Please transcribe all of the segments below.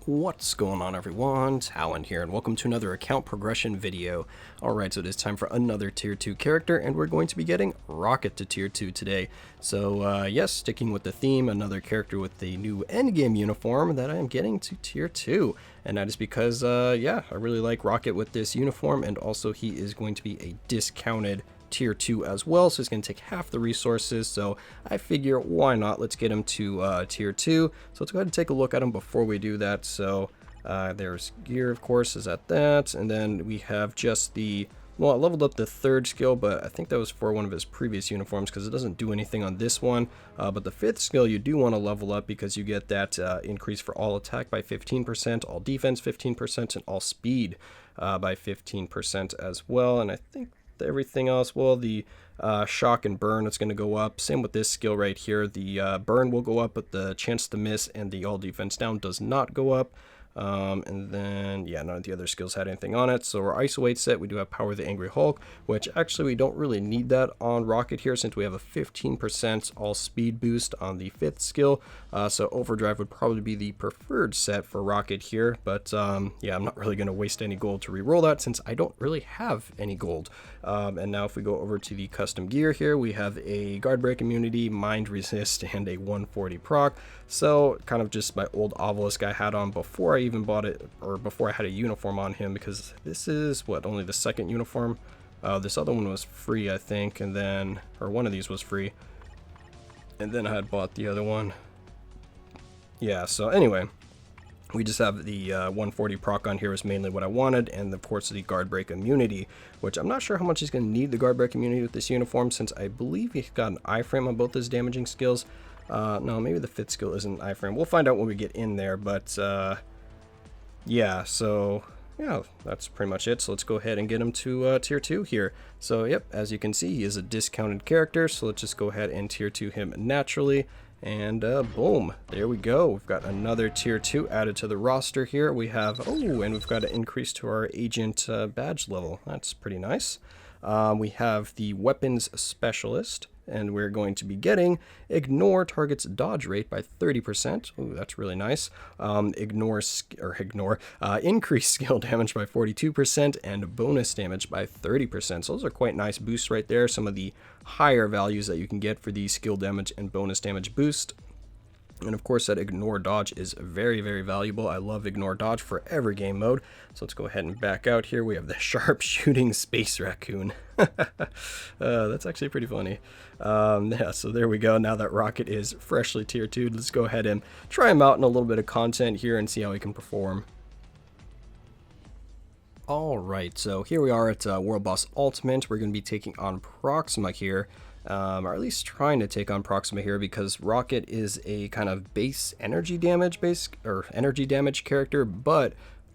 What's going on, everyone? Talen here, and welcome to another account progression video. Alright, so it is time for another tier 2 character, and we're going to be getting Rocket to tier 2 today. So yes, sticking with the theme, another character with the new endgame uniform that I am getting to tier 2. And that is because, yeah, I really like Rocket with this uniform, and also he is going to be a discounted tier 2 as well, so it's going to take half the resources, so I figure why not, let's get him to tier 2. So let's go ahead and take a look at him before we do that. So there's gear, of course, is at that, and then we have just the, well, I leveled up the third skill, but I think that was for one of his previous uniforms because it doesn't do anything on this one. But the fifth skill you do want to level up because you get that increase for all attack by 15%, all defense 15%, and all speed by 15% as well. And I think everything else, well, the shock and burn, it's going to go up. Same with this skill right here. The burn will go up, but the chance to miss and the all defense down does not go up. And then, yeah, none of the other skills had anything on it. So our ice weight set, we do have Power the Angry Hulk, which actually we don't really need that on Rocket here since we have a 15% all speed boost on the fifth skill. So Overdrive would probably be the preferred set for Rocket here. But yeah, I'm not really going to waste any gold to reroll that since I don't really have any gold. And now if we go over to the custom gear here, we have a guard break immunity, mind resist, and a 140 proc. So kind of just my old obelisk I had on before I even bought it, or before I had a uniform on him, because this is what, only the second uniform. This other one was free, I think, and then, or one of these was free, and then I had bought the other one. Yeah, so anyway, we just have the 140 proc on here is mainly what I wanted, and of course the guard break immunity, which I'm not sure how much he's going to need the guard break immunity with this uniform, since I believe he's got an iframe on both his damaging skills. No, maybe the fifth skill isn't iframe. We'll find out when we get in there, but yeah, so yeah, that's pretty much it. So let's go ahead and get him to tier 2 here. So yep, as you can see, he is a discounted character, so let's just go ahead and tier 2 him naturally. And boom, there we go. We've got another tier 2 added to the roster here. We have, oh, and we've got an increase to our agent badge level. That's pretty nice. We have the weapons specialist, and we're going to be getting ignore target's dodge rate by 30%. Ooh, that's really nice. Increase skill damage by 42% and bonus damage by 30%. So those are quite nice boosts right there. Some of the higher values that you can get for the skill damage and bonus damage boost. And of course that ignore dodge is very, very valuable. I love ignore dodge for every game mode. So let's go ahead and back out here. We have the sharp shooting space raccoon. That's actually pretty funny. Yeah, so there we go. Now that Rocket is freshly tier 2, let's go ahead and try him out in a little bit of content here and see how he can perform. Alright, so here we are at World Boss Ultimate. We're going to be taking on Proxima here. Or at least trying to take on Proxima here, because Rocket is a kind of base energy damage character, but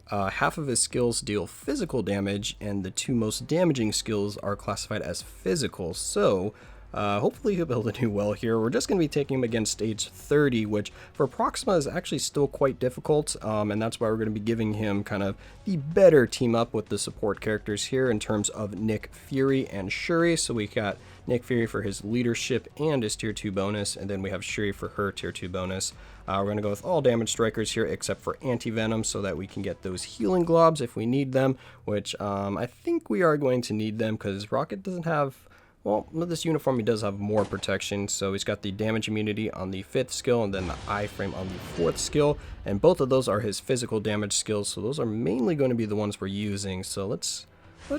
half of his skills deal physical damage, and the two most damaging skills are classified as physical. So hopefully he'll be able to do well here. We're just going to be taking him against stage 30, which for Proxima is actually still quite difficult, and that's why we're going to be giving him kind of the better team up with the support characters here in terms of Nick Fury and Shuri. So we got Nick Fury for his leadership and his tier 2 bonus, and then we have Shuri for her tier 2 bonus. We're going to go with all damage strikers here except for anti-venom, so that we can get those healing globs if we need them, which I think we are going to need them because Rocket doesn't have, well, with this uniform he does have more protection. So he's got the damage immunity on the 5th skill and then the iframe on the 4th skill, and both of those are his physical damage skills, so those are mainly going to be the ones we're using. So let's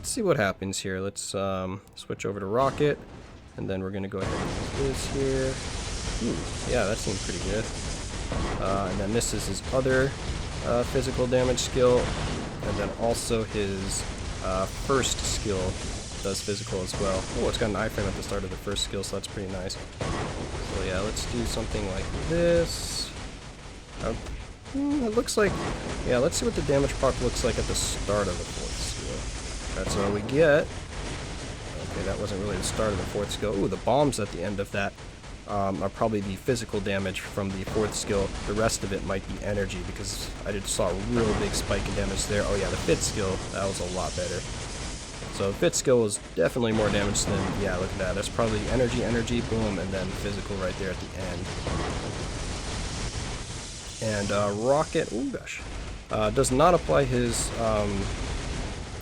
see what happens here. Let's switch over to Rocket, and then we're going to go ahead and use this here. Ooh, yeah, that seems pretty good. And then this is his other physical damage skill, and then also his first skill does physical as well. Oh, it's got an iframe at the start of the first skill, so that's pretty nice. So yeah, let's do something like this. It looks like, yeah, let's see what the damage proc looks like at the start of the 4th skill. That's all we get. Okay, that wasn't really the start of the 4th skill. Ooh, the bombs at the end of that are probably the physical damage from the 4th skill. The rest of it might be energy, because I just saw a real big spike in damage there. Oh yeah, the 5th skill, that was a lot better. So 5th skill was definitely more damage than, yeah, look at that. That's probably energy, boom, and then physical right there at the end. And Rocket, oh gosh, does not apply his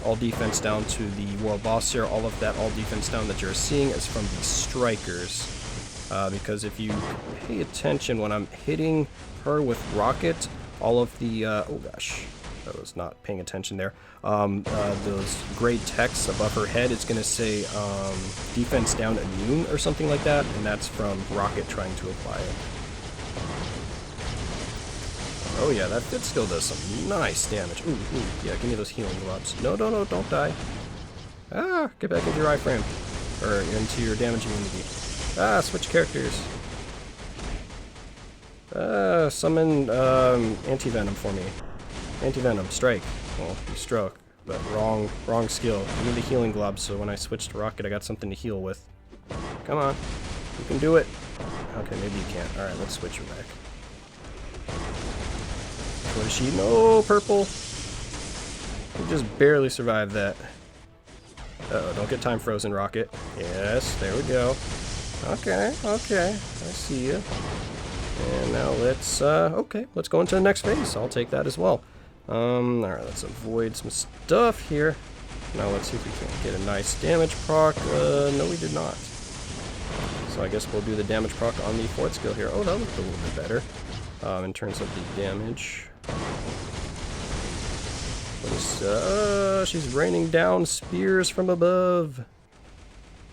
all defense down to the world boss here. All of that all defense down that you're seeing is from the strikers. Because if you pay attention when I'm hitting her with Rocket, all of the, oh gosh, I was not paying attention there. Those gray text above her head, it's going to say defense down immune or something like that, and that's from Rocket trying to apply it. Oh yeah, that still does some nice damage. Ooh, yeah, give me those healing gloves. No, don't die. Ah, get back into your iframe. Or into your damage immunity. Ah, switch characters. Summon anti-venom for me. Anti-venom, strike. Well, you struck, but wrong skill. Give me the healing gloves so when I switch to Rocket I got something to heal with. Come on. You can do it. Okay, maybe you can't. Alright, let's switch her back. What is she? No, purple. You just barely survived that. Uh-oh, don't get time frozen, Rocket. Yes, there we go. Okay, I see you. And now let's, let's go into the next phase. I'll take that as well. Alright, let's avoid some stuff here. Now let's see if we can get a nice damage proc. No, we did not. So I guess we'll do the damage proc on the 4th skill here. Oh, that looked a little bit better. In terms of the damage. What is, she's raining down spears from above.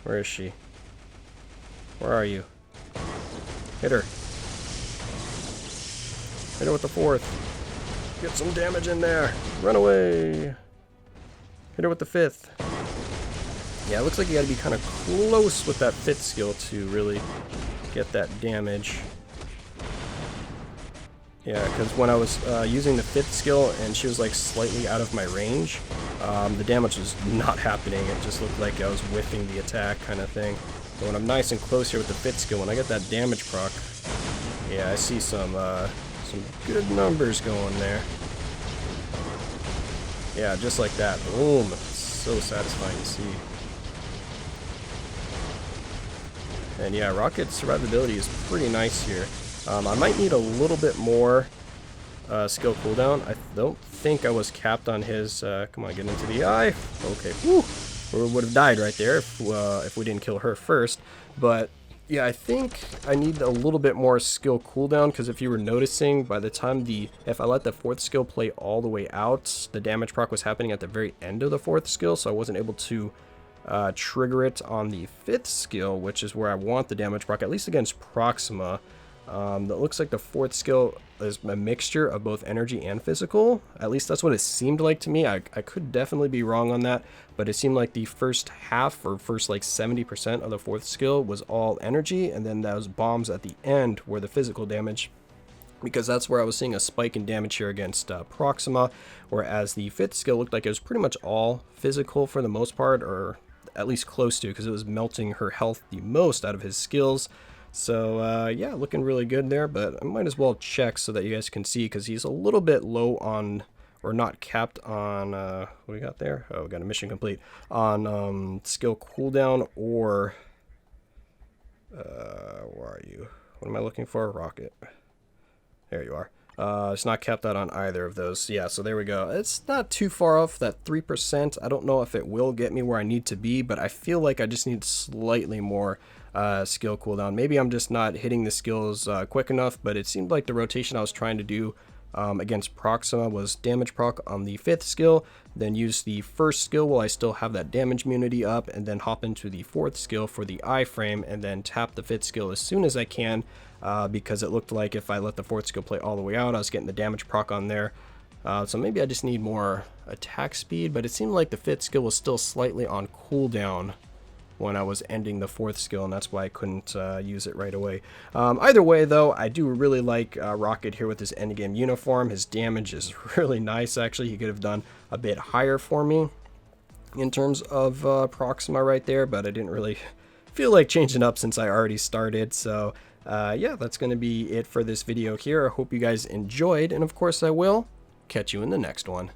Where is she? Where are you? Hit her. Hit her with the 4th. Get some damage in there. Run away. Hit her with the 5th. Yeah, it looks like you gotta be kind of close with that 5th skill to really get that damage. Yeah, because when I was using the 5th skill and she was like slightly out of my range, the damage was not happening. It just looked like I was whiffing the attack kind of thing. But when I'm nice and close here with the 5th skill, when I get that damage proc, yeah, I see some good numbers going there. Yeah, just like that. Boom. It's so satisfying to see. And yeah, Rocket's survivability is pretty nice here. I might need a little bit more skill cooldown. I don't think I was capped on his, come on, get into the eye. Okay, whew. We would have died right there if we didn't kill her first. But yeah, I think I need a little bit more skill cooldown, because if you were noticing, by the time if I let the 4th skill play all the way out, the damage proc was happening at the very end of the 4th skill, so I wasn't able to trigger it on the 5th skill, which is where I want the damage proc, at least against Proxima. That looks like the 4th skill is a mixture of both energy and physical. At least that's what it seemed like to me. I could definitely be wrong on that, but it seemed like the first half, or first like 70% of the 4th skill was all energy, and then those bombs at the end were the physical damage, because that's where I was seeing a spike in damage here against Proxima, whereas the 5th skill looked like it was pretty much all physical for the most part, or at least close to, because it was melting her health the most out of his skills. So, yeah, looking really good there, but I might as well check so that you guys can see, because he's a little bit low on, or not capped on, what do we got there? Oh, we got a mission complete, on skill cooldown, or, where are you? What am I looking for? Rocket. There you are. It's not capped out on either of those. Yeah, so there we go. It's not too far off, that 3%. I don't know if it will get me where I need to be, but I feel like I just need slightly more skill cooldown. Maybe I'm just not hitting the skills quick enough, but it seemed like the rotation I was trying to do against Proxima was damage proc on the 5th skill, then use the 1st skill while I still have that damage immunity up, and then hop into the 4th skill for the iframe, and then tap the 5th skill as soon as I can, because it looked like if I let the 4th skill play all the way out, I was getting the damage proc on there. So maybe I just need more attack speed, but it seemed like the 5th skill was still slightly on cooldown when I was ending the 4th skill, and that's why I couldn't use it right away. Either way, though, I do really like Rocket here with his endgame uniform. His damage is really nice, actually. He could have done a bit higher for me in terms of Proxima right there, but I didn't really feel like changing up since I already started. So, yeah, that's going to be it for this video here. I hope you guys enjoyed, and of course I will catch you in the next one.